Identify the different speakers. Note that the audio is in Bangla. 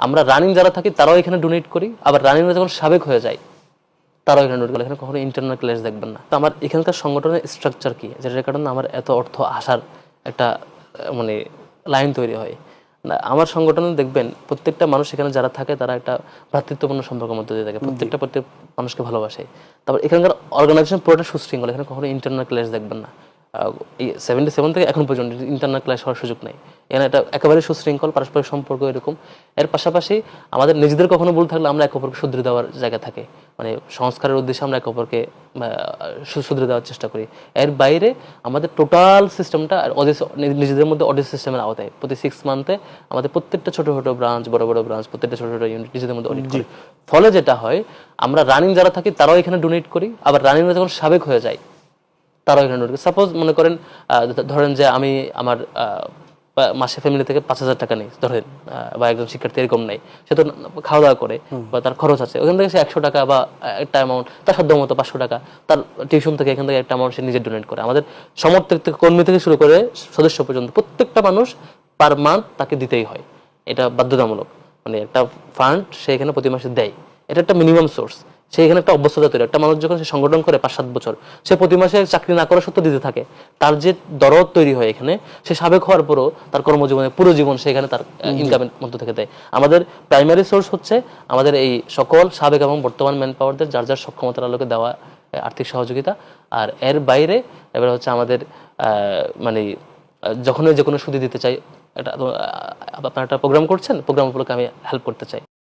Speaker 1: আমরা রানিং যারা থাকি তারাও এখানে ডোনেট করি, আবার রানিং যখন সাবেক হয়ে যায় তারাও এখানে ডোনেট করে। এখানে কখনো ইন্টারনাল ক্লাস দেখবেন না। তো আমার এখানকার সংগঠনের স্ট্রাকচার কি, যেটার কারণে আমার এত অর্থ আসার একটা মানে লাইন তৈরি হয় না। আমার সংগঠনে দেখবেন প্রত্যেকটা মানুষ এখানে যারা থাকে তারা একটা ভ্রাতৃত্বপূর্ণ সম্পর্কের মধ্যে দিয়ে থাকে, প্রত্যেক মানুষকে ভালোবাসে। তারপর এখানকার অর্গানাইজেশন পুরোটা সুশৃঙ্খল, এখানে কখনো ইন্টারনাল ক্লাস দেখবেন না। এই 77 থেকে এখন পর্যন্ত ইন্টারনাল ক্লাস হওয়ার সুযোগ নেই এখানে। এটা একেবারে সুশৃঙ্খল, পারস্পরিক সম্পর্ক এরকম। এর পাশাপাশি আমাদের নিজেদের কখনো ভুল থাকলে আমরা একে অপরকে শুধরে দেওয়ার জায়গা থাকে, মানে সংস্কারের উদ্দেশ্যে আমরা একে অপরকে শুধরে দেওয়ার চেষ্টা করি। এর বাইরে আমাদের টোটাল সিস্টেমটা নিজেদের মধ্যে অডিট সিস্টেমের আওতায় প্রতি 6 মান্থে আমাদের প্রত্যেকটা ছোট ছোট ব্রাঞ্চ, বড় বড় ব্রাঞ্চ, প্রত্যেকটা ছোট ছোট ইউনিট নিজেদের মধ্যে অডিট করি। ফলে যেটা হয়, আমরা রানিং যারা থাকি তারাও এখানে ডোনেট করি, আবার রানিং যখন সাবেক হয়ে যায় তারাও এখানে ডোনেট করি। সাপোজ মনে করেন ধরেন যে আমি আমার মাসে ফ্যামিলি থেকে 5,000 টাকা নেই ধরেন, বা একজন শিক্ষার্থী এরকম নেই, সে তো খাওয়া দাওয়া করে বা তার খরচ আছে, ওখান থেকে সে 100 টাকা বা একটা অ্যামাউন্ট তার সাধ্য মতো 500 টাকা তার টিউশন থেকে এখান থেকে একটা অ্যামাউন্ট সে নিজে ডোনেট করে। আমাদের সমর্থক থেকে, কর্মী থেকে শুরু করে সদস্য পর্যন্ত প্রত্যেকটা মানুষ পার মান্থ তাকে দিতেই হয়, এটা বাধ্যতামূলক। মানে একটা ফান্ড সে এখানে প্রতি মাসে দেয়, এটা একটা মিনিমাম সোর্স। সে এখানে একটা অভ্যস্ততা তৈরি। একটা মানুষ যখন সে সংগঠন করে 5-7 বছর, সে প্রতি মাসে চাকরি না করা সত্ত্বেও দিতে থাকে, তার যে দরদ তৈরি হয় এখানে, সে সাবেক হওয়ার পরও তার কর্মজীবনে পুরো জীবন সে এখানে তার ইনকামের মধ্য থেকে দেয়। আমাদের প্রাইমারি সোর্স হচ্ছে আমাদের এই সকল সাবেক এবং বর্তমান ম্যান পাওয়ারদের যার যার সক্ষমতার আলোকে দেওয়া আর্থিক সহযোগিতা। আর এর বাইরে এবার হচ্ছে আমাদের মানে যখন যে কোনো সুদি দিতে চাই, এটা আপনারা একটা প্রোগ্রাম করছেন, প্রোগ্রাম উপলক্ষে আমি হেল্প করতে চাই।